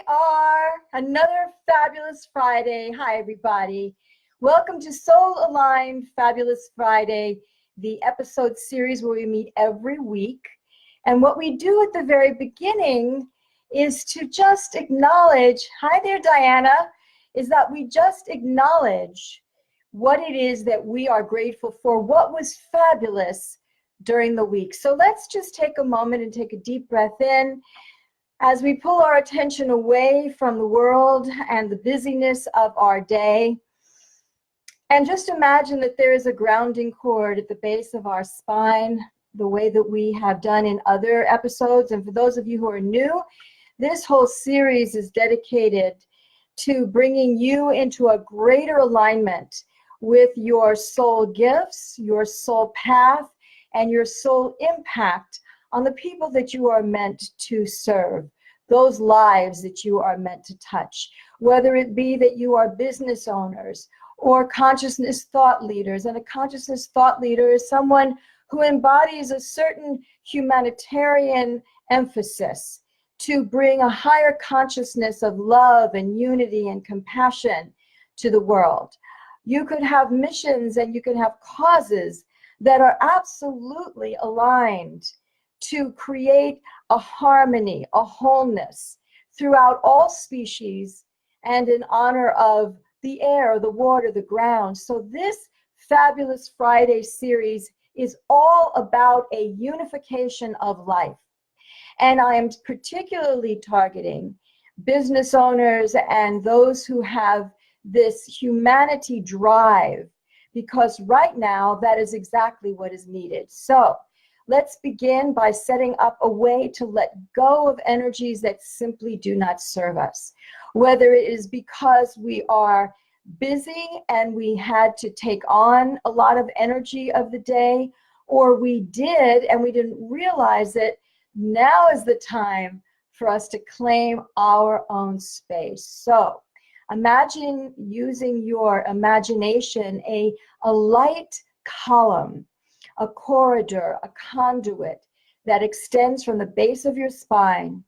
are another fabulous Friday. Hi, everybody. Welcome to Soul Aligned Fabulous Friday, the episode series where we meet every week. And what we do at the very beginning is to just acknowledge, hi there, Diana, is that we just acknowledge what it is that we are grateful for, what was fabulous during the week. So let's just take a moment and take a deep breath in as we pull our attention away from the world and the busyness of our day. And just imagine that there is a grounding cord at the base of our spine, the way that we have done in other episodes. And for those of you who are new, this whole series is dedicated to bringing you into a greater alignment with your soul gifts, your soul path, and your soul impact on the people that you are meant to serve, those lives that you are meant to touch, whether it be that you are business owners or consciousness thought leaders. And a consciousness thought leader is someone who embodies a certain humanitarian emphasis to bring a higher consciousness of love and unity and compassion to the world. You could have missions and you can have causes that are absolutely aligned to create a harmony, a wholeness throughout all species and in honor of the air, the water, the ground. So this Fabulous Friday series is all about a unification of life. And I am particularly targeting business owners and those who have this humanity drive, because right now that is exactly what is needed. So let's begin by setting up a way to let go of energies that simply do not serve us. Whether it is because we are busy and we had to take on a lot of energy of the day, or we did and we didn't realize it, now is the time for us to claim our own space. So imagine using your imagination, a light column, a corridor, a conduit that extends from the base of your spine,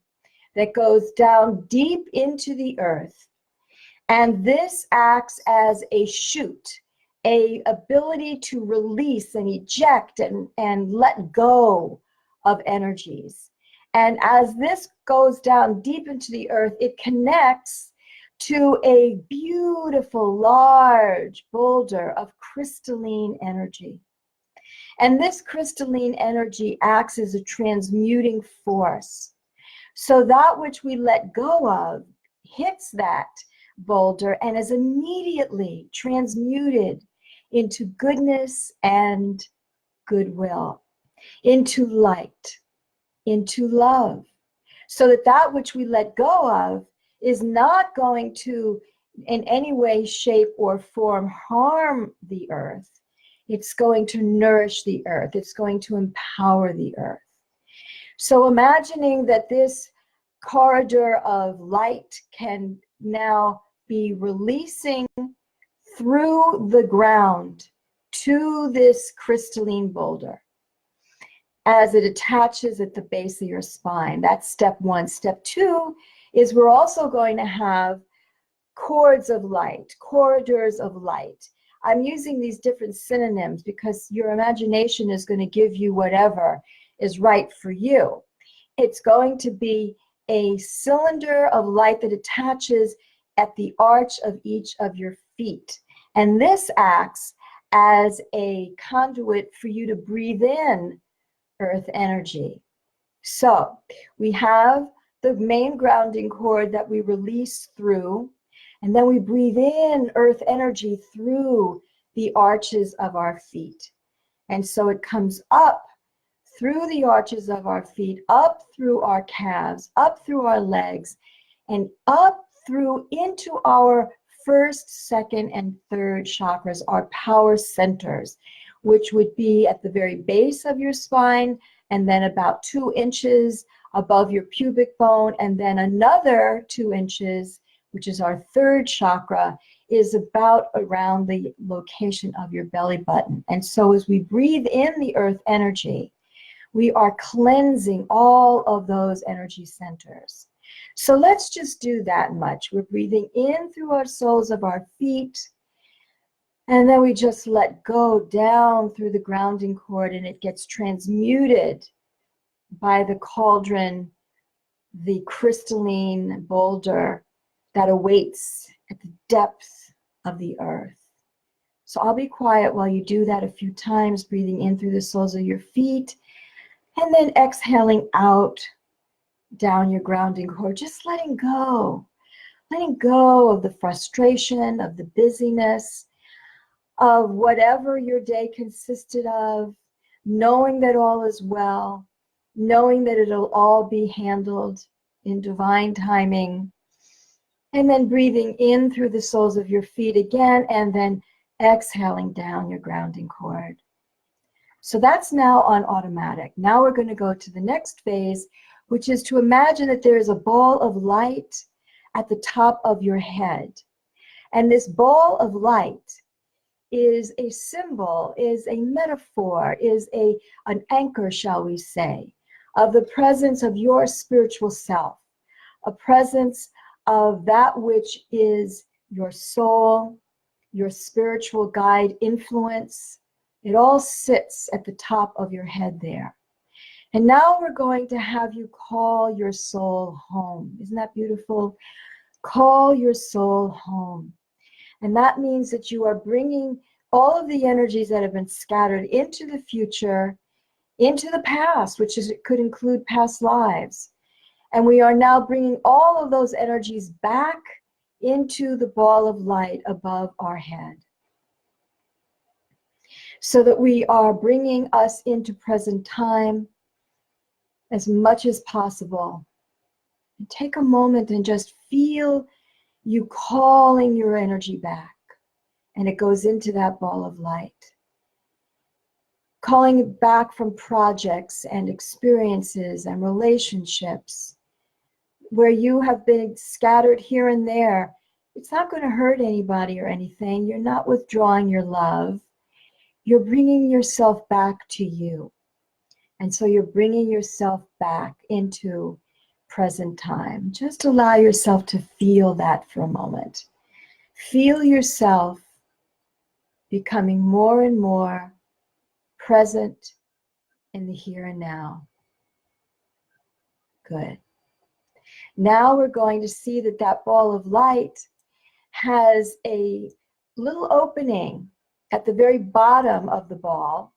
that goes down deep into the earth. And this acts as a chute, a ability to release and eject and let go of energies. And as this goes down deep into the earth, it connects to a beautiful, large boulder of crystalline energy. And this crystalline energy acts as a transmuting force. So that which we let go of hits that boulder and is immediately transmuted into goodness and goodwill, into light, into love. So that that which we let go of is not going to in any way, shape, or form harm the earth. It's going to nourish the earth. It's going to empower the earth. So imagining that this corridor of light can now be releasing through the ground to this crystalline boulder as it attaches at the base of your spine. That's step one. Step two is we're also going to have cords of light, corridors of light. I'm using these different synonyms because your imagination is going to give you whatever is right for you. It's going to be a cylinder of light that attaches at the arch of each of your feet. And this acts as a conduit for you to breathe in earth energy. So we have the main grounding cord that we release through, and then we breathe in earth energy through the arches of our feet. And so it comes up through the arches of our feet, up through our calves, up through our legs, and up through into our first, second, and third chakras, our power centers, which would be at the very base of your spine, and then about 2 inches above your pubic bone, and then another 2 inches, which is our third chakra, is about around the location of your belly button. And so as we breathe in the earth energy, we are cleansing all of those energy centers. So let's just do that much. We're breathing in through our soles of our feet, and then we just let go down through the grounding cord, and it gets transmuted by the cauldron, the crystalline boulder that awaits at the depth of the earth. So I'll be quiet while you do that a few times, breathing in through the soles of your feet, and then exhaling out down your grounding cord, just letting go of the frustration, of the busyness, of whatever your day consisted of, knowing that all is well, knowing that it'll all be handled in divine timing, and then breathing in through the soles of your feet again, and then exhaling down your grounding cord. So that's now on automatic. Now we're going to go to the next phase, which is to imagine that there is a ball of light at the top of your head. And this ball of light is a symbol, is a metaphor, is an anchor, shall we say, of the presence of your spiritual self, a presence of that which is your soul, your spiritual guide influence. It all sits at the top of your head there. And now we're going to have you call your soul home. Isn't that beautiful? Call your soul home. And that means that you are bringing all of the energies that have been scattered into the future, into the past, which could include past lives. And we are now bringing all of those energies back into the ball of light above our head, so that we are bringing us into present time as much as possible. And take a moment and just feel you calling your energy back, and it goes into that ball of light. Calling it back from projects and experiences and relationships where you have been scattered here and there. It's not going to hurt anybody or anything. You're not withdrawing your love. You're bringing yourself back to you. And so you're bringing yourself back into present time. Just allow yourself to feel that for a moment. Feel yourself becoming more and more present in the here and now. Good. Now we're going to see that that ball of light has a little opening at the very bottom of the ball.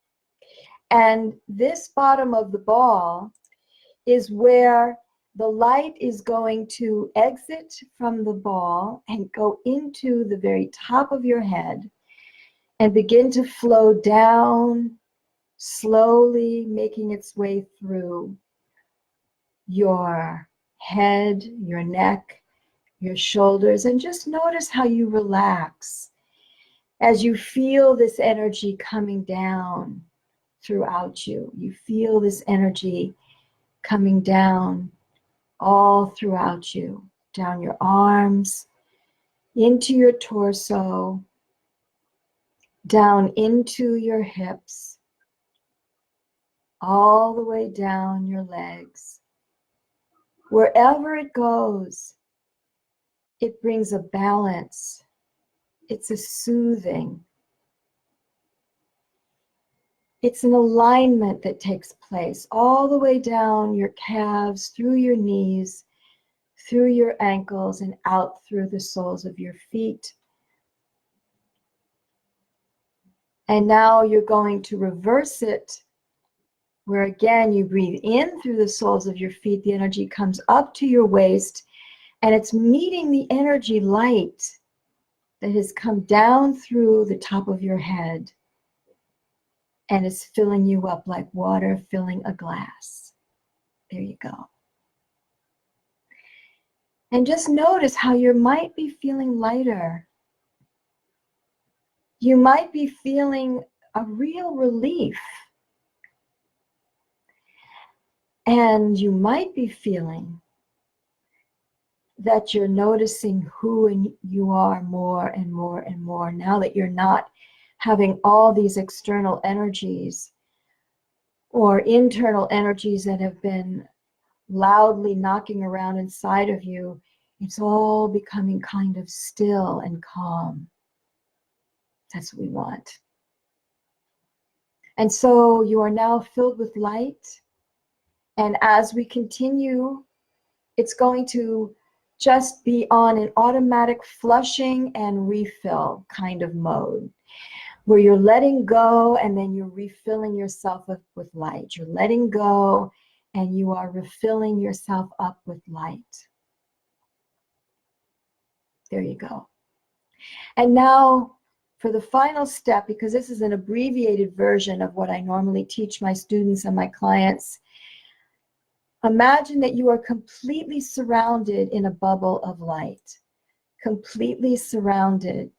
And this bottom of the ball is where the light is going to exit from the ball and go into the very top of your head and begin to flow down, slowly making its way through your head, your neck, your shoulders, and just notice how you relax as you feel this energy coming down throughout you. You feel this energy coming down all throughout you, down your arms, into your torso, down into your hips, all the way down your legs. Wherever it goes, it brings a balance. It's a soothing. It's an alignment that takes place all the way down your calves, through your knees, through your ankles, and out through the soles of your feet. And now you're going to reverse it, where again you breathe in through the soles of your feet. The energy comes up to your waist, and it's meeting the energy light that has come down through the top of your head and is filling you up like water filling a glass. There you go. And just notice how you might be feeling lighter. You might be feeling a real relief. And you might be feeling that you're noticing who you are more and more and more now that you're not having all these external energies or internal energies that have been loudly knocking around inside of you, it's all becoming kind of still and calm. That's what we want. And so you are now filled with light. And as we continue, it's going to just be on an automatic flushing and refill kind of mode, where you're letting go and then you're refilling yourself up with light. You're letting go and you are refilling yourself up with light. There you go. And now for the final step, because this is an abbreviated version of what I normally teach my students and my clients, imagine that you are completely surrounded in a bubble of light. Completely surrounded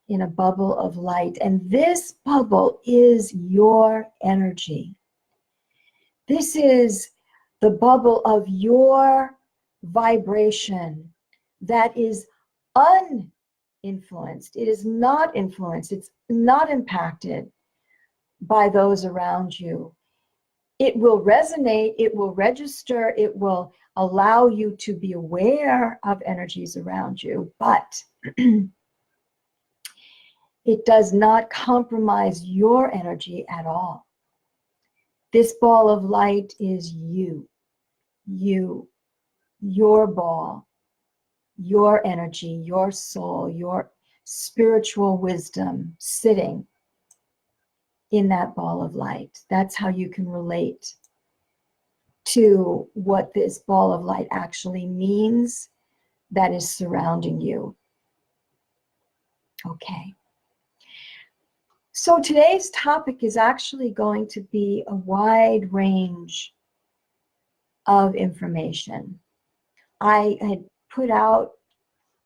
in a bubble of light. And this bubble is your energy. This is the bubble of your vibration that is uninfluenced. It is not influenced. It's not impacted by those around you. It will resonate, it will register, it will allow you to be aware of energies around you, but it does not compromise your energy at all. This ball of light is you, your ball, your energy, your soul, your spiritual wisdom sitting in that ball of light. That's how you can relate to what this ball of light actually means that is surrounding you. Okay. So today's topic is actually going to be a wide range of information. I had put out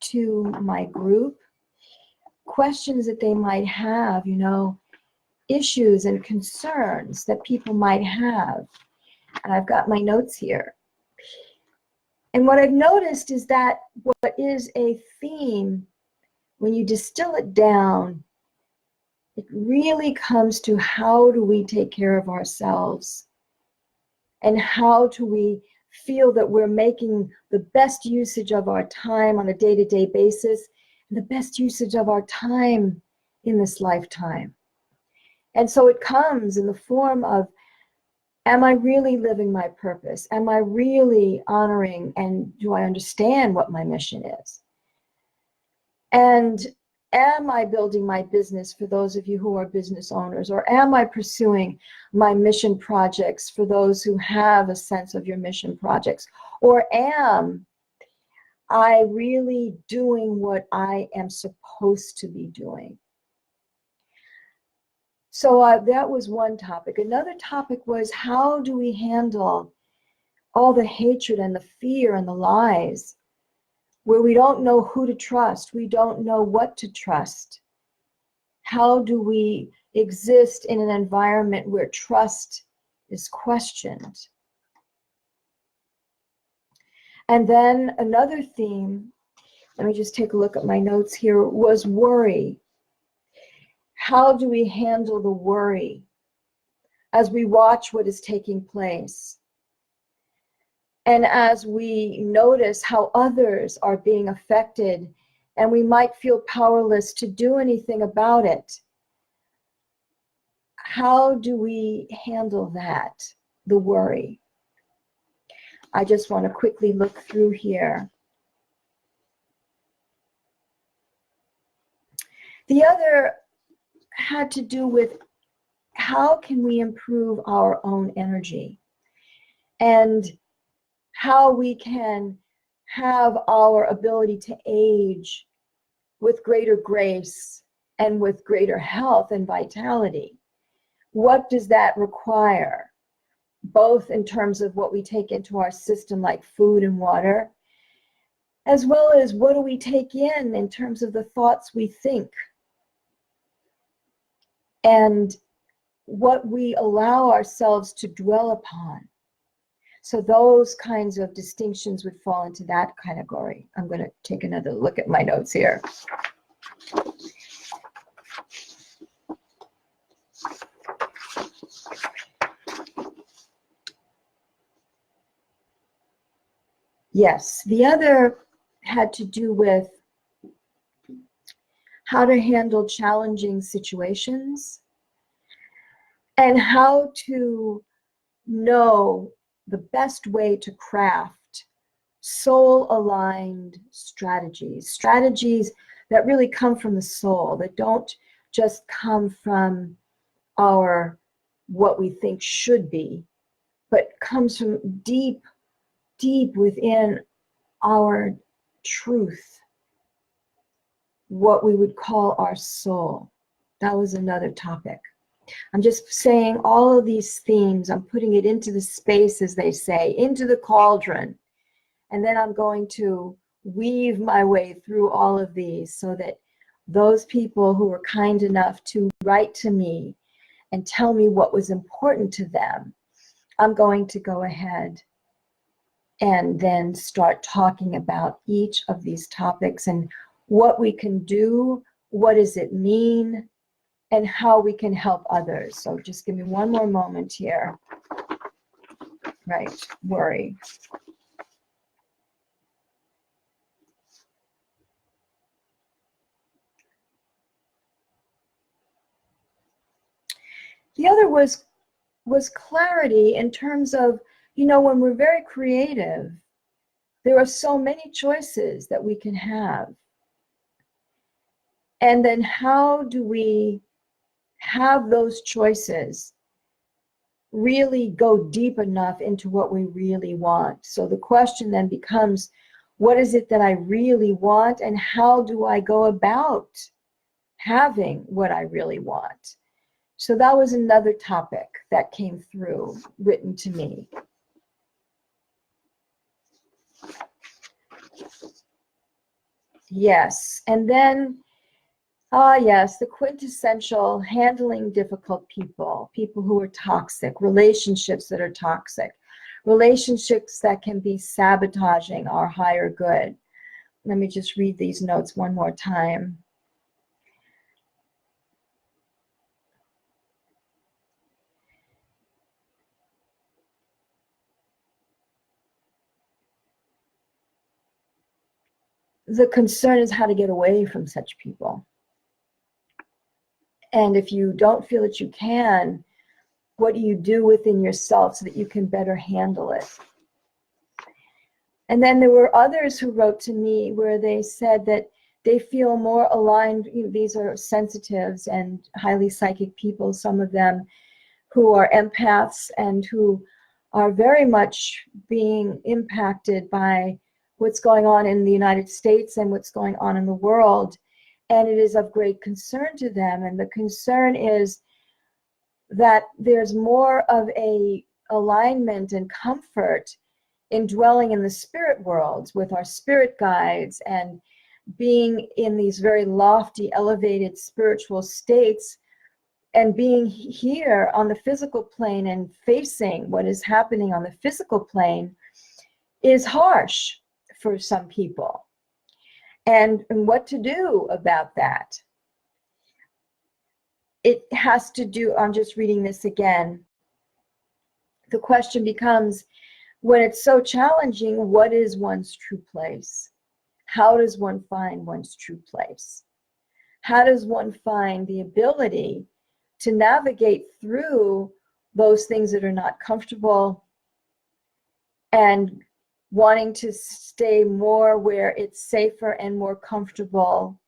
to my group questions that they might have, issues and concerns that people might have. And I've got my notes here. And what I've noticed is that what is a theme, when you distill it down, it really comes to how do we take care of ourselves and how do we feel that we're making the best usage of our time on a day-to-day basis and the best usage of our time in this lifetime. And so it comes in the form of, am I really living my purpose? Am I really honoring and do I understand what my mission is? And am I building my business for those of you who are business owners? Or am I pursuing my mission projects for those who have a sense of your mission projects? Or am I really doing what I am supposed to be doing? So that was one topic. Another topic was, how do we handle all the hatred and the fear and the lies, where we don't know who to trust, we don't know what to trust? How do we exist in an environment where trust is questioned? And then another theme, let me just take a look at my notes here, was worry. How do we handle the worry as we watch what is taking place? And as we notice how others are being affected and we might feel powerless to do anything about it, how do we handle that, the worry? I just want to quickly look through here. The other had to do with how can we improve our own energy and how we can have our ability to age with greater grace and with greater health and vitality. What does that require? Both in terms of what we take into our system, like food and water, as well as what do we take in terms of the thoughts we think and what we allow ourselves to dwell upon. So those kinds of distinctions would fall into that category. I'm going to take another look at my notes here. Yes, the other had to do with how to handle challenging situations and how to know the best way to craft soul-aligned strategies that really come from the soul, that don't just come from our what we think should be, but comes from deep, deep within our truth, what we would call our soul. That was another topic. I'm just saying all of these themes, I'm putting it into the space, as they say, into the cauldron. And then I'm going to weave my way through all of these so that those people who were kind enough to write to me and tell me what was important to them, I'm going to go ahead and then start talking about each of these topics and what we can do, what does it mean, and how we can help others. So just give me one more moment here. Right, worry. The other was clarity in terms of, when we're very creative, there are so many choices that we can have. And then how do we have those choices really go deep enough into what we really want? So the question then becomes, what is it that I really want, and how do I go about having what I really want? So that was another topic that came through, written to me. Yes, and then, yes, the quintessential handling difficult people who are toxic, relationships that are toxic, relationships that can be sabotaging our higher good. Let me just read these notes one more time. The concern is how to get away from such people. And if you don't feel that you can, what do you do within yourself so that you can better handle it? And then there were others who wrote to me where they said that they feel more aligned. These are sensitives and highly psychic people, some of them who are empaths and who are very much being impacted by what's going on in the United States and what's going on in the world. And it is of great concern to them. And the concern is that there's more of a alignment and comfort in dwelling in the spirit worlds with our spirit guides and being in these very lofty, elevated spiritual states, and being here on the physical plane and facing what is happening on the physical plane is harsh for some people. And what to do about that? It has to do, I'm just reading this again. The question becomes, when it's so challenging, what is one's true place? How does one find one's true place? How does one find the ability to navigate through those things that are not comfortable and wanting to stay more where it's safer and more comfortable,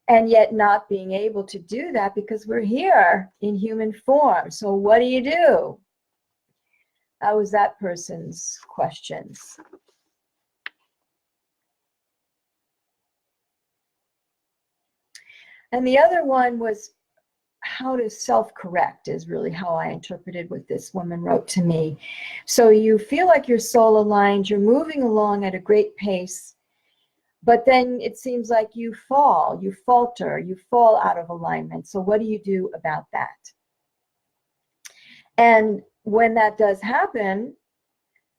and yet not being able to do that because we're here in human form? So what do you do? That was that person's questions. And the other one was how to self-correct, is really how I interpreted what this woman wrote to me. So you feel like you're soul aligned, you're moving along at a great pace, but then it seems like you fall, you falter, you fall out of alignment. So what do you do about that? And when that does happen,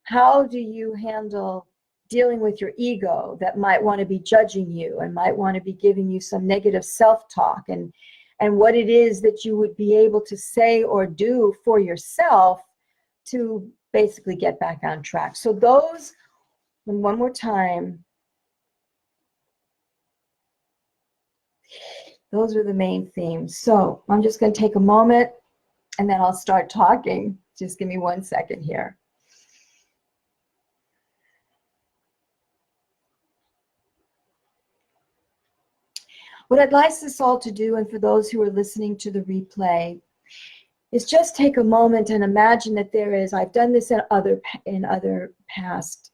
how do you handle dealing with your ego that might want to be judging you and might want to be giving you some negative self-talk, and what it is that you would be able to say or do for yourself to basically get back on track? So those And one more time. Those are the main themes. So I'm just going to take a moment and then I'll start talking. Just give me 1 second here. What I'd like us all to do, and for those who are listening to the replay, is just take a moment and imagine that there is, I've done this in other past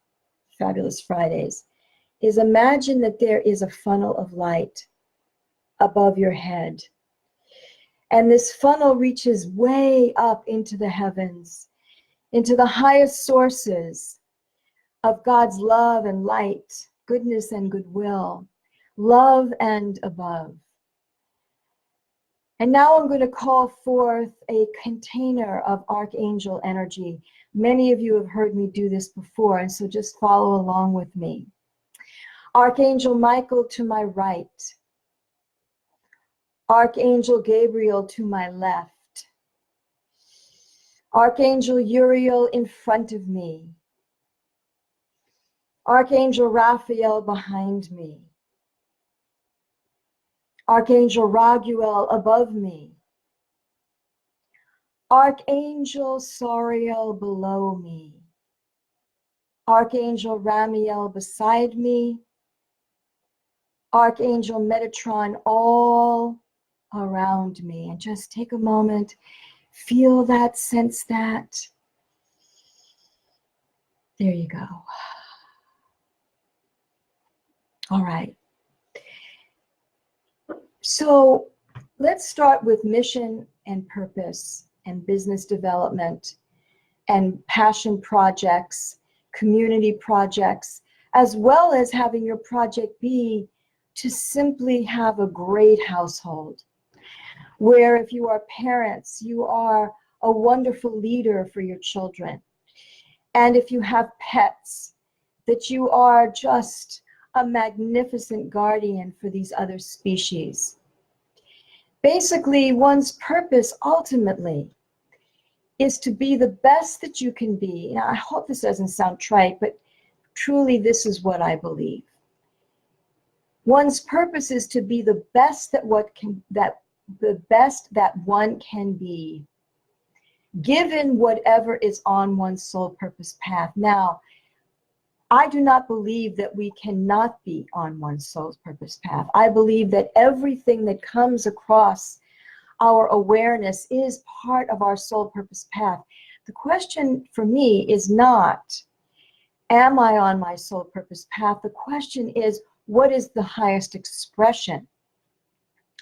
Fabulous Fridays, is imagine that there is a funnel of light above your head. And this funnel reaches way up into the heavens, into the highest sources of God's love and light, goodness and goodwill, love and above. And now I'm going to call forth a container of archangel energy. Many of you have heard me do this before, and so just follow along with me. Archangel Michael to my right. Archangel Gabriel to my left. Archangel Uriel in front of me. Archangel Raphael behind me. Archangel Raguel above me. Archangel Sariel below me. Archangel Ramiel beside me. Archangel Metatron all around me. And just take a moment, feel that, sense that. There you go. All right. So let's start with mission and purpose and business development and passion projects, community projects, as well as having your project be to simply have a great household, where if you are parents, you are a wonderful leader for your children. And if you have pets, that you are just a magnificent guardian for these other species. Basically, one's purpose ultimately is to be the best that you can be. Now, I hope this doesn't sound trite, but truly this is what I believe. One's purpose is to be the best that one can be, given whatever is on one's soul purpose path. Now, I do not believe that we cannot be on one's soul's purpose path. I believe that everything that comes across our awareness is part of our soul purpose path. The question for me is not, am I on my soul purpose path? The question is, what is the highest expression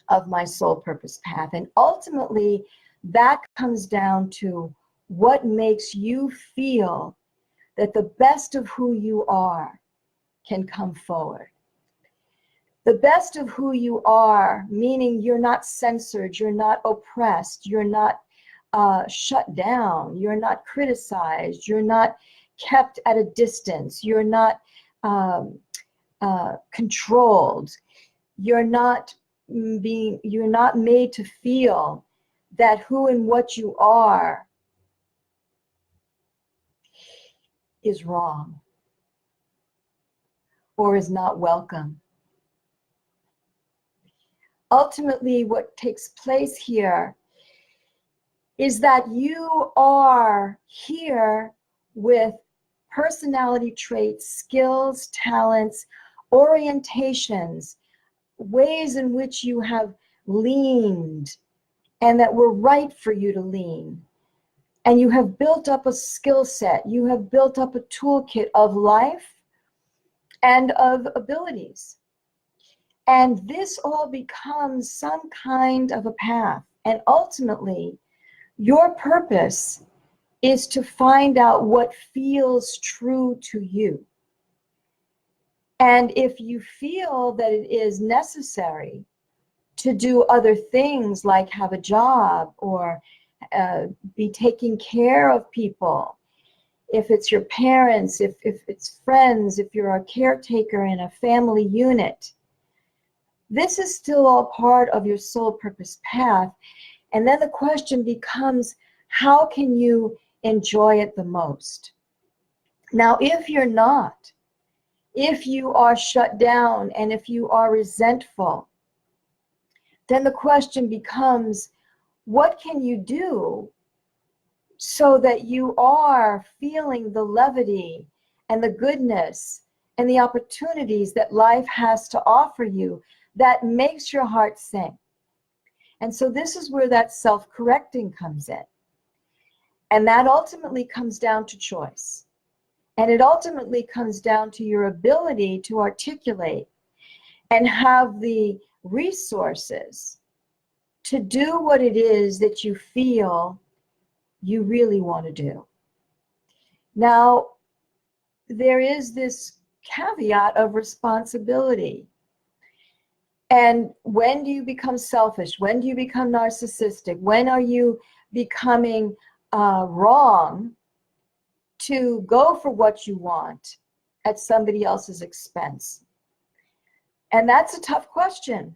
of my soul purpose path? And ultimately, that comes down to what makes you feel that the best of who you are can come forward. The best of who you are, meaning you're not censored, you're not oppressed, you're not shut down, you're not criticized, you're not kept at a distance, you're not controlled, you're not made to feel that who and what you are is wrong or is not welcome. Ultimately, what takes place here is that you are here with personality traits, skills, talents, orientations, ways in which you have leaned and that were right for you to lean. And you have built up a skill set. You have built up a toolkit of life and of abilities. And this all becomes some kind of a path. And ultimately, your purpose is to find out what feels true to you. And if you feel that it is necessary to do other things like have a job or be taking care of people, if it's your parents, if it's friends, if you're a caretaker in a family unit, this is still all part of your soul purpose path. And then the question becomes, how can you enjoy it the most? Now, if you're not if you are shut down and if you are resentful, then the question becomes, what can you do so that you are feeling the levity and the goodness and the opportunities that life has to offer you that makes your heart sing? And so this is where that self-correcting comes in. And that ultimately comes down to choice. And it ultimately comes down to your ability to articulate and have the resources to do what it is that you feel you really want to do. Now, there is this caveat of responsibility. And when do you become selfish? When do you become narcissistic? When are you becoming wrong to go for what you want at somebody else's expense? And that's a tough question.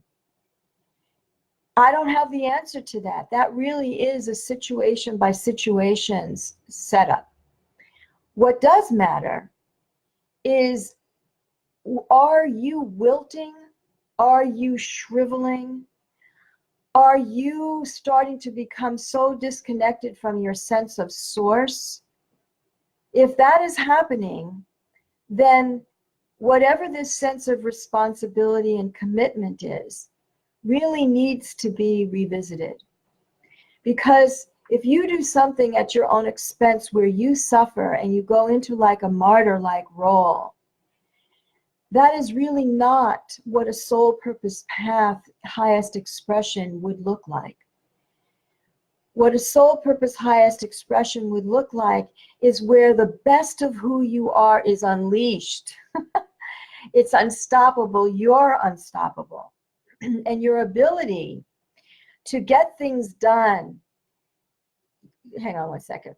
I don't have the answer to that. That really is a situation by situations setup. What does matter is, are you wilting? Are you shriveling? Are you starting to become so disconnected from your sense of source? If that is happening, then whatever this sense of responsibility and commitment is, really needs to be revisited. Because if you do something at your own expense where you suffer and you go into like a martyr-like role, that is really not what a soul purpose path highest expression would look like. What a soul purpose highest expression would look like is where the best of who you are is unleashed. It's unstoppable. You're unstoppable. And your ability to get things done. Hang on one second.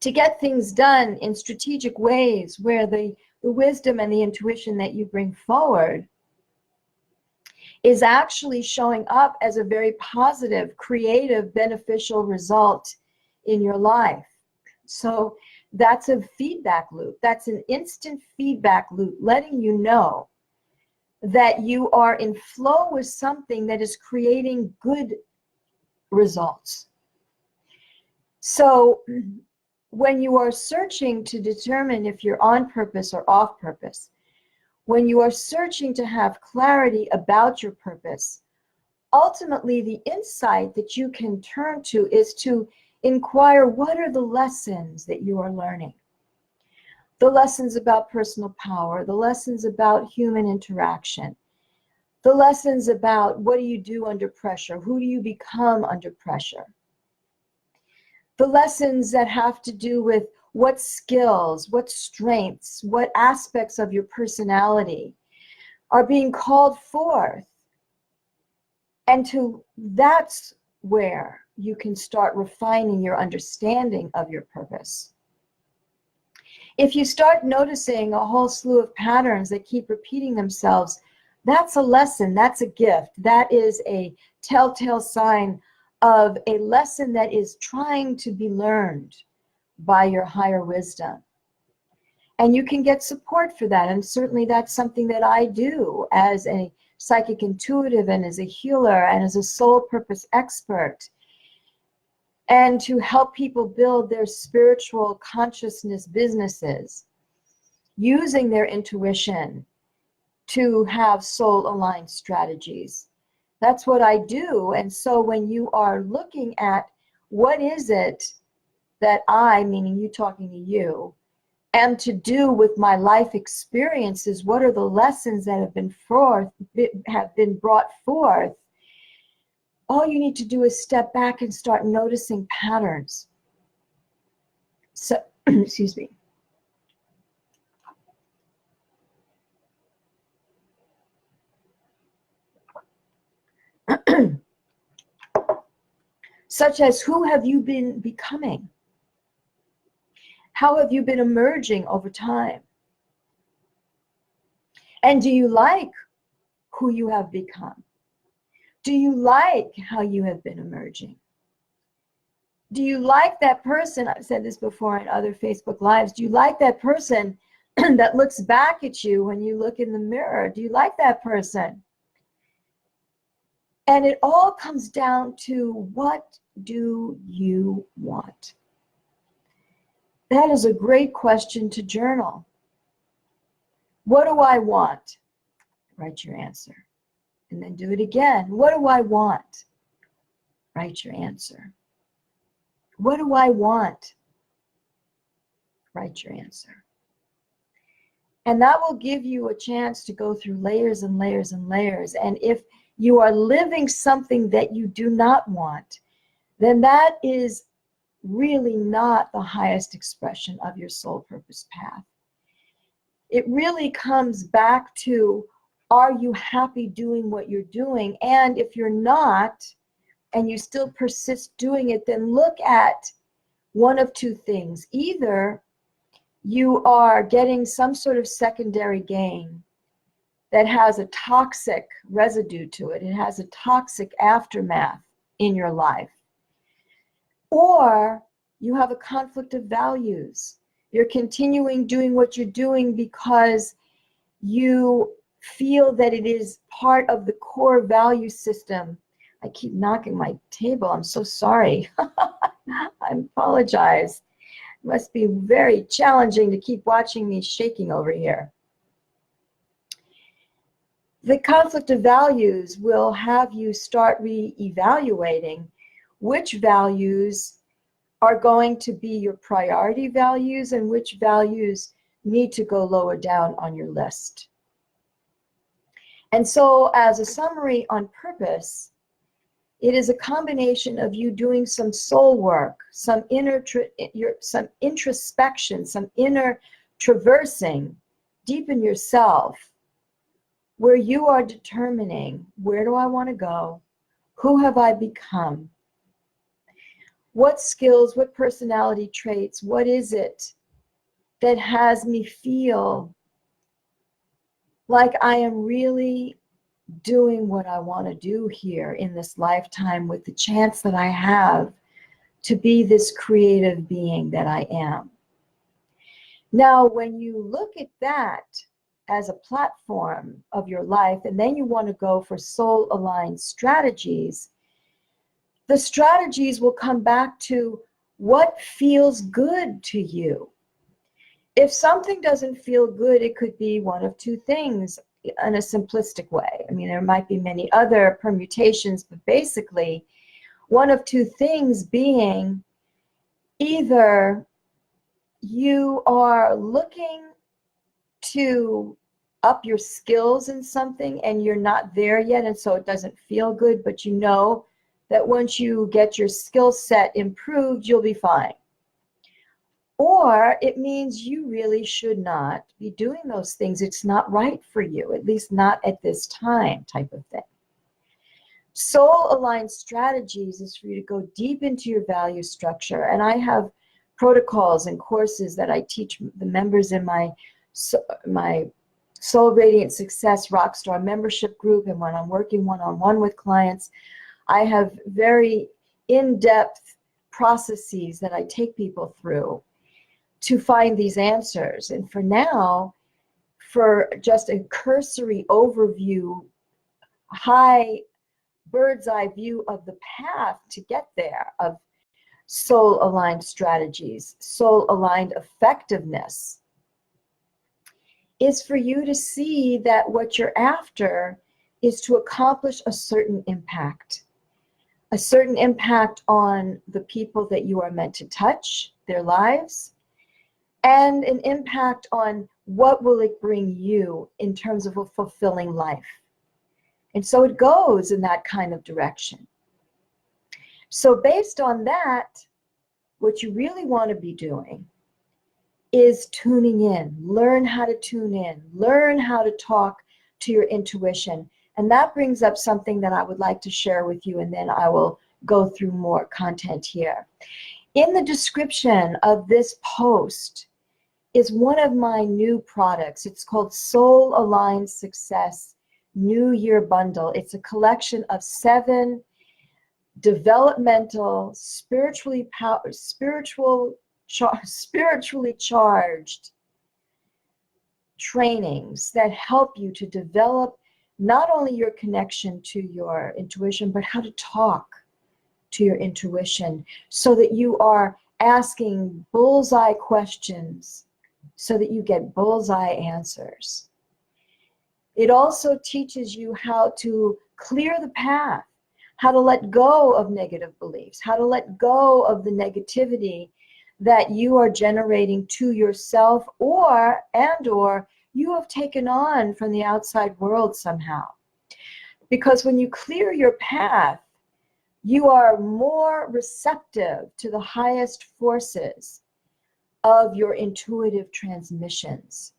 To get things done in strategic ways where the wisdom and the intuition that you bring forward is actually showing up as a very positive, creative, beneficial result in your life. So that's a feedback loop. That's an instant feedback loop letting you know that you are in flow with something that is creating good results. So when you are searching to determine if you're on purpose or off purpose, when you are searching to have clarity about your purpose, ultimately the insight that you can turn to is to inquire, what are the lessons that you are learning? The lessons about personal power, the lessons about human interaction, the lessons about what do you do under pressure, who do you become under pressure, the lessons that have to do with what skills, what strengths, what aspects of your personality are being called forth. And that's where you can start refining your understanding of your purpose. If you start noticing a whole slew of patterns that keep repeating themselves, that's a lesson, that's a gift, that is a telltale sign of a lesson that is trying to be learned by your higher wisdom. And you can get support for that. And certainly that's something that I do as a psychic intuitive and as a healer and as a soul purpose expert. And to help people build their spiritual consciousness businesses using their intuition to have soul aligned strategies. That's what I do. And so when you are looking at what is it that I, meaning you talking to you, am to do with my life experiences, what are the lessons that have been brought forth, all you need to do is step back and start noticing patterns. So, excuse me. Such as, who have you been becoming? How have you been emerging over time? And do you like who you have become? Do you like how you have been emerging? Do you like that person? I've said this before in other Facebook Lives. Do you like that person that looks back at you when you look in the mirror? Do you like that person? And it all comes down to, what do you want? That is a great question to journal. What do I want? Write your answer. And then do it again. What do I want? Write your answer. What do I want? Write your answer. And that will give you a chance to go through layers and layers and layers. And if you are living something that you do not want, then that is really not the highest expression of your soul purpose path. It really comes back to, are you happy doing what you're doing? And if you're not, and you still persist doing it, then look at one of two things. Either you are getting some sort of secondary gain that has a toxic residue to it. It has a toxic aftermath in your life. Or you have a conflict of values. You're continuing doing what you're doing because you feel that it is part of the core value system. I keep knocking my table. I'm so sorry. I apologize. It must be very challenging to keep watching me shaking over here. The conflict of values will have you start re-evaluating which values are going to be your priority values and which values need to go lower down on your list. And so, as a summary on purpose, it is a combination of you doing some soul work, some introspection, some inner traversing deep in yourself, where you are determining, where do I want to go? Who have I become? What skills, what personality traits, what is it that has me feel like I am really doing what I want to do here in this lifetime, with the chance that I have to be this creative being that I am. Now, when you look at that as a platform of your life, and then you want to go for soul-aligned strategies, the strategies will come back to what feels good to you. If something doesn't feel good, it could be one of two things in a simplistic way. I mean, there might be many other permutations, but basically, one of two things being, either you are looking to up your skills in something and you're not there yet, and so it doesn't feel good, but you know that once you get your skill set improved, you'll be fine. Or it means you really should not be doing those things. It's not right for you, at least not at this time, type of thing. Soul-aligned strategies is for you to go deep into your value structure. And I have protocols and courses that I teach the members in my Soul Radiant Success Rockstar membership group. And when I'm working one-on-one with clients, I have very in-depth processes that I take people through to find these answers. And for now, for just a cursory overview, high bird's eye view of the path to get there, of soul-aligned strategies, soul-aligned effectiveness, is for you to see that what you're after is to accomplish a certain impact on the people that you are meant to touch, their lives, and an impact on what will it bring you in terms of a fulfilling life. And so it goes in that kind of direction. So based on that, what you really want to be doing is tuning in. Learn how to tune in. Learn how to talk to your intuition. And that brings up something that I would like to share with you, and then I will go through more content here. In the description of this post is one of my new products. It's called Soul Aligned Success New Year bundle. It's a collection of 7 developmental, spiritually charged trainings that help you to develop not only your connection to your intuition, but how to talk to your intuition so that you are asking bullseye questions so that you get bullseye answers. It also teaches you how to clear the path, how to let go of negative beliefs, how to let go of the negativity that you are generating to yourself or you have taken on from the outside world somehow. Because when you clear your path, you are more receptive to the highest forces of your intuitive transmissions.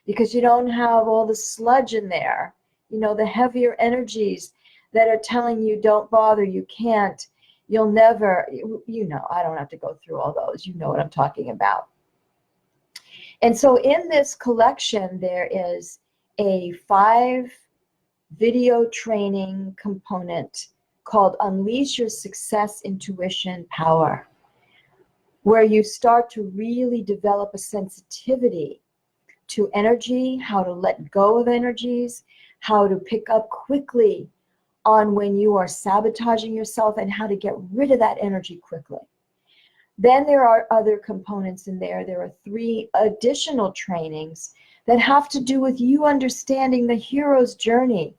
Because you don't have all the sludge in there, the heavier energies that are telling you don't bother, you can't, you'll never, I don't have to go through all those, you know what I'm talking about. And so in this collection, there is a 5 video training component called Unleash Your Success Intuition Power, where you start to really develop a sensitivity to energy, how to let go of energies, how to pick up quickly on when you are sabotaging yourself and how to get rid of that energy quickly. Then there are other components in there. There are 3 additional trainings that have to do with you understanding the hero's journey,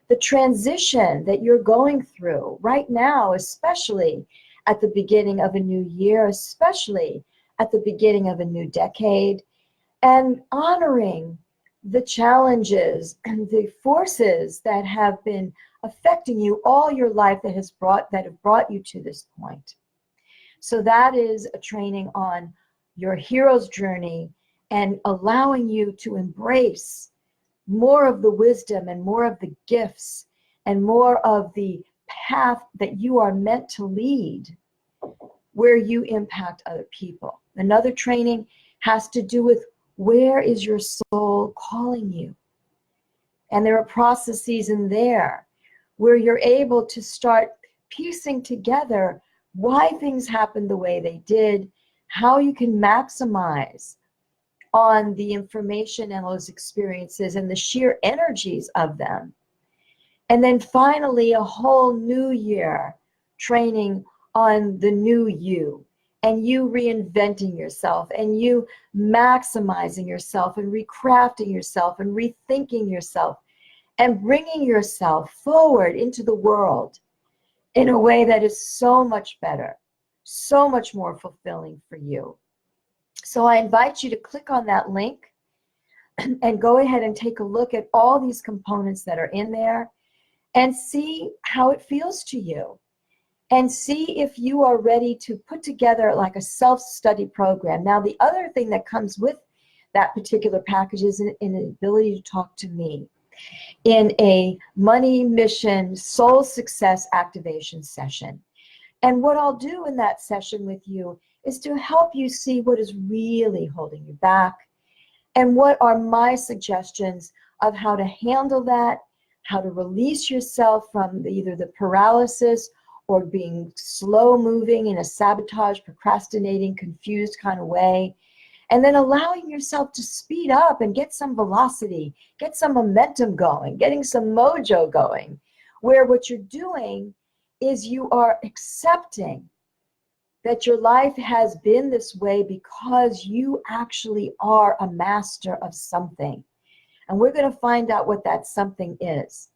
the transition that you're going through right now, especially at the beginning of a new year, especially at the beginning of a new decade, and honoring the challenges and the forces that have been affecting you all your life that have brought you to this point. So that is a training on your hero's journey and allowing you to embrace more of the wisdom and more of the gifts and more of the path that you are meant to lead, where you impact other people. Another training has to do with where is your soul calling you? And there are processes in there where you're able to start piecing together why things happened the way they did, how you can maximize on the information and those experiences and the sheer energies of them. And then finally, a whole new year training on the new you, and you reinventing yourself, and you maximizing yourself, and recrafting yourself, and rethinking yourself, and bringing yourself forward into the world in a way that is so much better, so much more fulfilling for you. So I invite you to click on that link and go ahead and take a look at all these components that are in there and see how it feels to you. And see if you are ready to put together like a self-study program. Now, the other thing that comes with that particular package is an ability to talk to me in a money, mission, soul success activation session. And what I'll do in that session with you is to help you see what is really holding you back and what are my suggestions of how to handle that, how to release yourself from either the paralysis or being slow moving in a sabotage, procrastinating, confused kind of way, and then allowing yourself to speed up and get some velocity, get some momentum going, getting some mojo going, where what you're doing is you are accepting that your life has been this way because you actually are a master of something. And we're going to find out what that something is,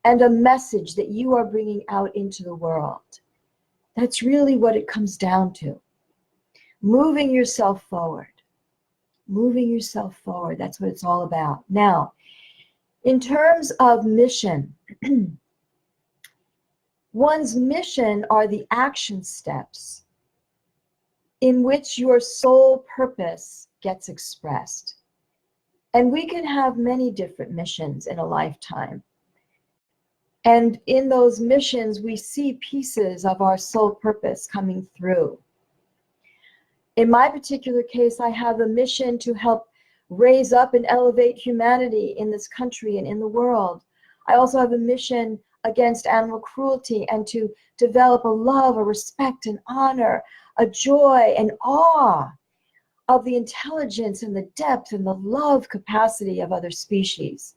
and a message that you are bringing out into the world. That's really what it comes down to. Moving yourself forward. Moving yourself forward. That's what it's all about. Now, in terms of mission, one's mission are the action steps in which your soul purpose gets expressed. And we can have many different missions in a lifetime. And in those missions, we see pieces of our soul purpose coming through. In my particular case, I have a mission to help raise up and elevate humanity in this country and in the world. I also have a mission against animal cruelty and to develop a love, a respect, an honor, a joy, and awe of the intelligence and the depth and the love capacity of other species.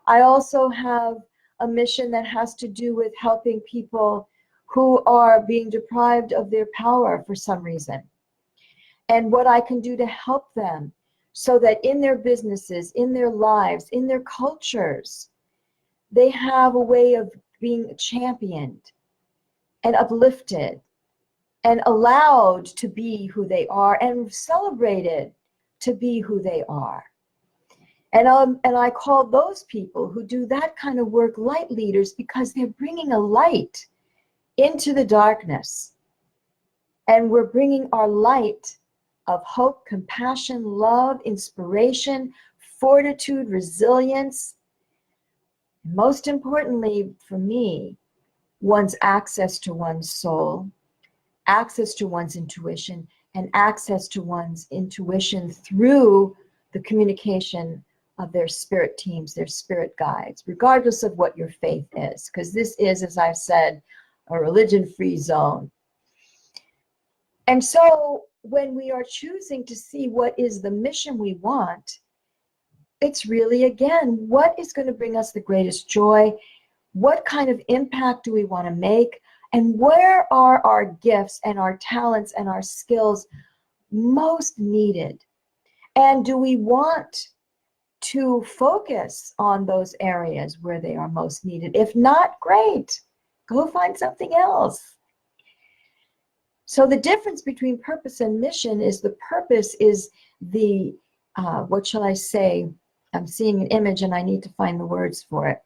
I also have a mission that has to do with helping people who are being deprived of their power for some reason, and what I can do to help them so that in their businesses, in their lives, in their cultures, they have a way of being championed and uplifted and allowed to be who they are and celebrated to be who they are. And I call those people who do that kind of work light leaders, because they're bringing a light into the darkness. And we're bringing our light of hope, compassion, love, inspiration, fortitude, resilience. Most importantly for me, one's access to one's soul, access to one's intuition, and access to one's intuition through the communication of their spirit teams, their spirit guides, regardless of what your faith is, because this is, as I've said, a religion-free zone. And so when we are choosing to see what is the mission we want, it's really, again, what is going to bring us the greatest joy? What kind of impact do we want to make? And where are our gifts and our talents and our skills most needed? And do we want to focus on those areas where they are most needed? If not, great, go find something else. So the difference between purpose and mission is the purpose is the, what shall I say? I'm seeing an image and I need to find the words for it.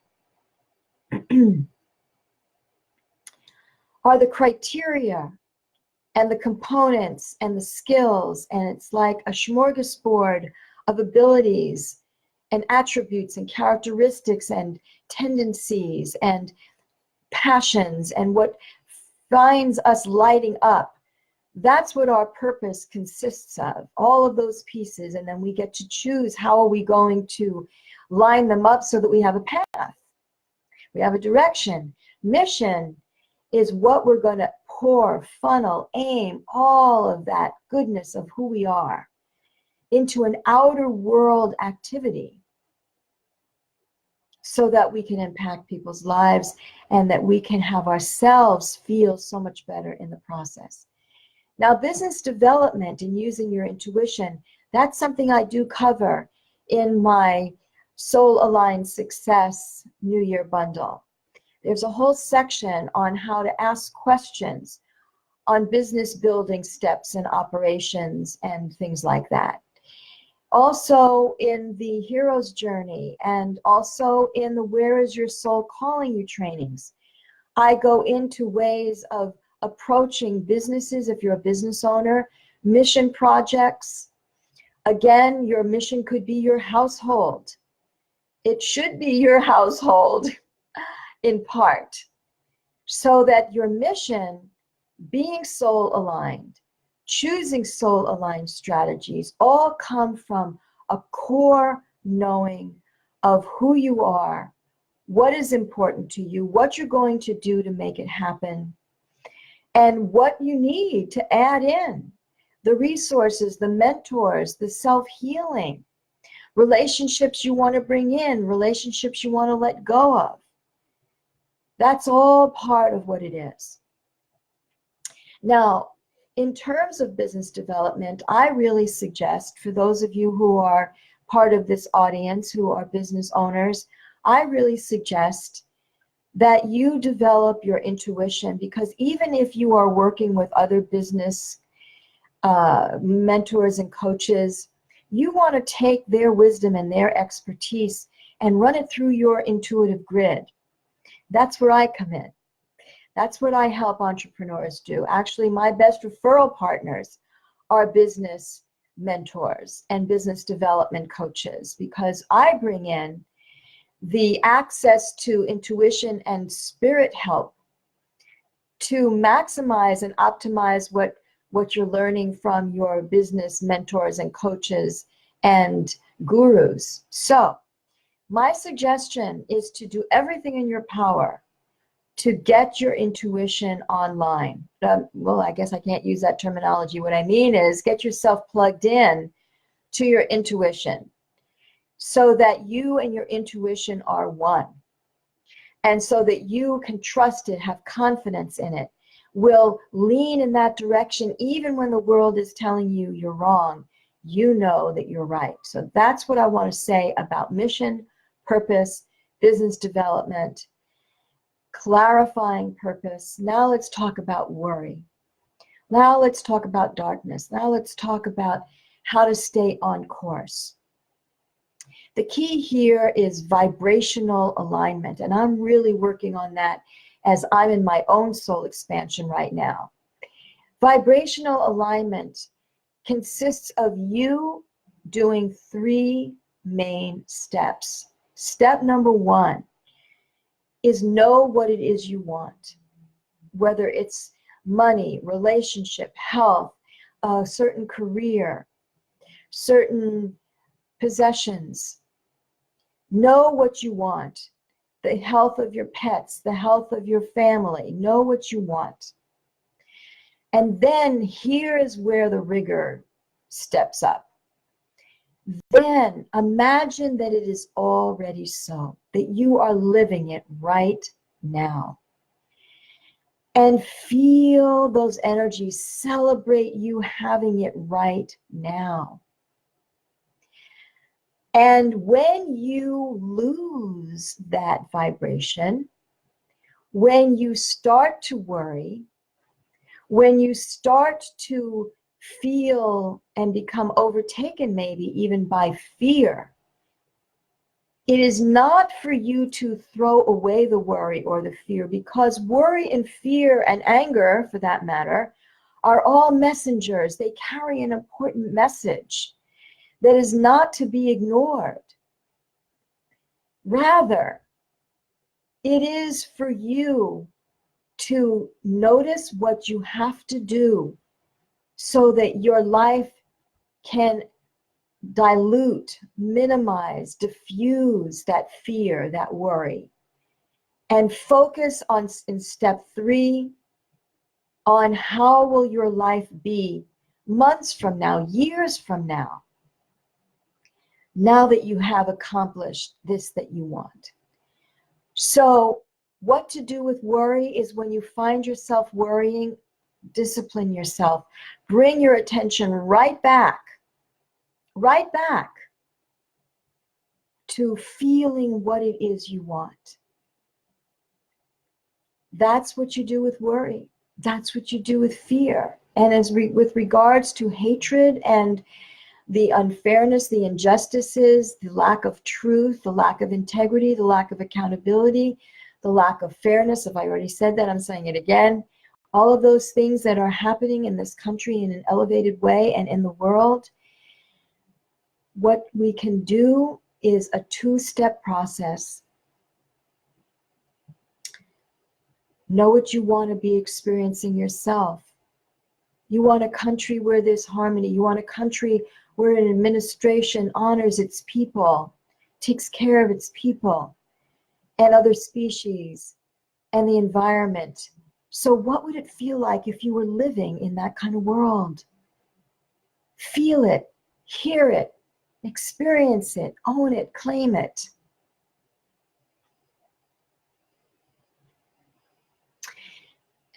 Are the criteria and the components and the skills, and it's like a smorgasbord of abilities and attributes and characteristics and tendencies and passions and what finds us lighting up. That's what our purpose consists of, all of those pieces, and then we get to choose how are we going to line them up so that we have a path, we have a direction. Mission is what we're going to pour, funnel, aim, all of that goodness of who we are into an outer world activity so that we can impact people's lives and that we can have ourselves feel so much better in the process. Now, business development and using your intuition, that's something I do cover in my Soul Aligned Success New Year bundle. There's a whole section on how to ask questions on business building steps and operations and things like that. Also in the Hero's Journey and also in the Where is Your Soul Calling You trainings, I go into ways of approaching businesses if you're a business owner, mission projects. Again, your mission could be your household. It should be your household in part, so that your mission, being soul aligned, choosing soul aligned strategies, all come from a core knowing of who you are, what is important to you, what you're going to do to make it happen, and what you need to add in, the resources, the mentors, the self-healing, relationships you want to bring in, relationships you want to let go of. That's all part of what it is. Now, in terms of business development, I really suggest for those of you who are part of this audience, who are business owners, I really suggest that you develop your intuition, because even if you are working with other business mentors and coaches, you want to take their wisdom and their expertise and run it through your intuitive grid. That's where I come in. That's what I help entrepreneurs do. Actually, my best referral partners are business mentors and business development coaches, because I bring in the access to intuition and spirit help to maximize and optimize what you're learning from your business mentors and coaches and gurus. So My suggestion is to do everything in your power to get your intuition online. Well, I guess I can't use that terminology. What I mean is get yourself plugged in to your intuition so that you and your intuition are one. And so that you can trust it, have confidence in it, will lean in that direction even when the world is telling you you're wrong. You know that you're right. So that's what I want to say about mission, purpose, business development, clarifying purpose. Now let's talk about worry. Now let's talk about darkness. Now let's talk about how to stay on course. The key here is vibrational alignment, and I'm really working on that as I'm in my own soul expansion right now. Vibrational alignment consists of you doing 3 main steps. Step number 1 is know what it is you want, whether it's money, relationship, health, a certain career, certain possessions. Know what you want, the health of your pets, the health of your family. Know what you want. And then here is where the rigor steps up. Then imagine that it is already so, that you are living it right now. And feel those energies, celebrate you having it right now. And when you lose that vibration, when you start to worry, when you start to feel and become overtaken maybe even by fear, it is not for you to throw away the worry or the fear, because worry and fear and anger, for that matter, are all messengers. They carry an important message that is not to be ignored. Rather, it is for you to notice what you have to do so that your life can dilute, minimize, diffuse that fear, that worry, and focus on, in step 3, on how will your life be months from now, years from now, now that you have accomplished this that you want. So what to do with worry is when you find yourself worrying, discipline yourself. Bring your attention right back to feeling what it is you want. That's what you do with worry. That's what you do with fear. And with regards to hatred and the unfairness, the injustices, the lack of truth, the lack of integrity, the lack of accountability, the lack of fairness, if I already said that, I'm saying it again. All of those things that are happening in this country in an elevated way and in the world, what we can do is a 2-step process. Know what you want to be experiencing yourself. You want a country where there's harmony. You want a country where an administration honors its people, takes care of its people and other species and the environment. So what would it feel like if you were living in that kind of world? Feel it, hear it, experience it, own it, claim it.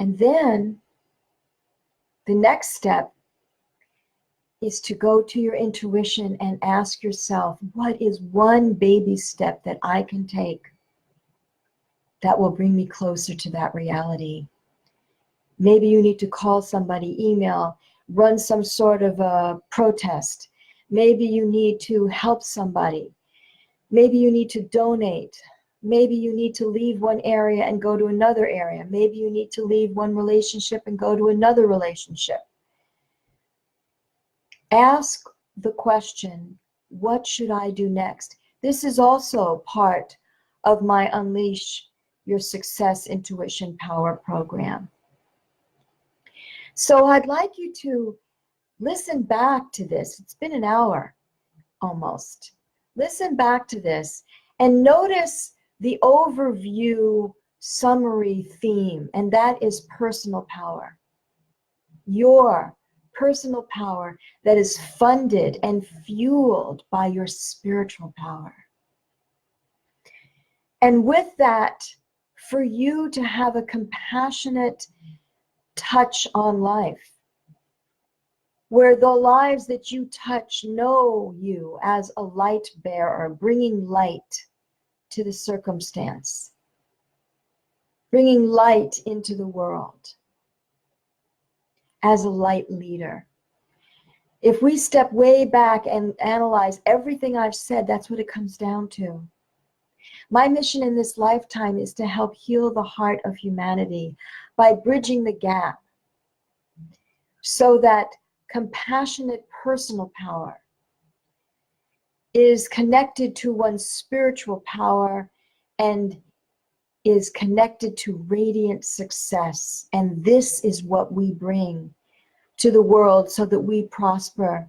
And then the next step is to go to your intuition and ask yourself, what is one baby step that I can take that will bring me closer to that reality? Maybe you need to call somebody, email, run some sort of a protest. Maybe you need to help somebody. Maybe you need to donate. Maybe you need to leave one area and go to another area. Maybe you need to leave one relationship and go to another relationship. Ask the question, what should I do next? This is also part of my Unleash Your Success Intuition Power program. So I'd like you to listen back to this. It's been an hour almost. Listen back to this And notice the overview summary theme, and that is personal power. Your personal power that is funded and fueled by your spiritual power. And with that, for you to have a compassionate touch on life, where the lives that you touch know you as a light bearer, bringing light to the circumstance, bringing light into the world as a light leader. If we step way back and analyze everything I've said, that's what it comes down to. My mission in this lifetime is to help heal the heart of humanity by bridging the gap so that compassionate personal power is connected to one's spiritual power and is connected to radiant success. And this is what we bring to the world so that we prosper,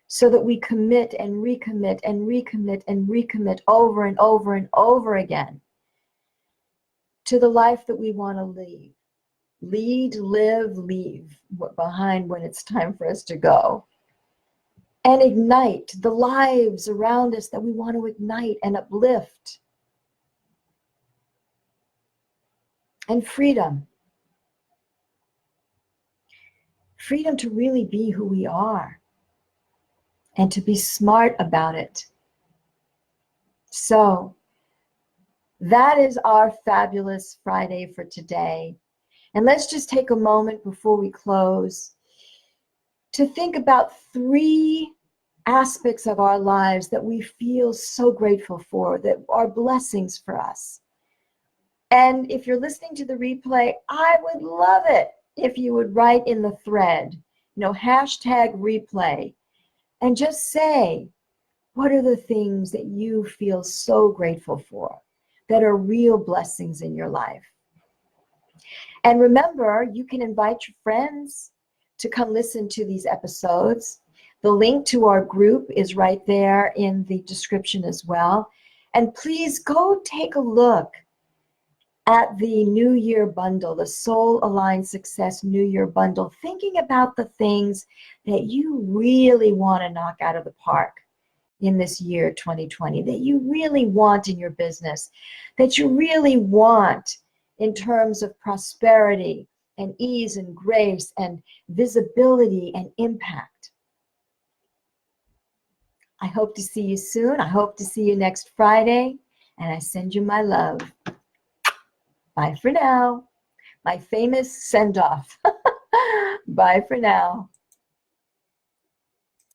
so that we commit and recommit and recommit and recommit over and over and over again to the life that we want to lead. Lead, live, leave behind when it's time for us to go. And ignite the lives around us that we want to ignite and uplift. And freedom. Freedom to really be who we are and to be smart about it. So that is our fabulous Friday for today. And let's just take a moment before we close to think about 3 aspects of our lives that we feel so grateful for, that are blessings for us. And if you're listening to the replay, I would love it if you would write in the thread, #replay, and just say, what are the things that you feel so grateful for that are real blessings in your life? And remember, you can invite your friends to come listen to these episodes. The link to our group is right there in the description as well. And please go take a look at the New Year bundle, the Soul Aligned Success New Year bundle, thinking about the things that you really want to knock out of the park in this year 2020, that you really want in your business, that you really want in terms of prosperity and ease and grace and visibility and impact. I hope to see you soon. I hope to see you next Friday, and I send you my love. Bye for now. My famous send-off. Bye for now.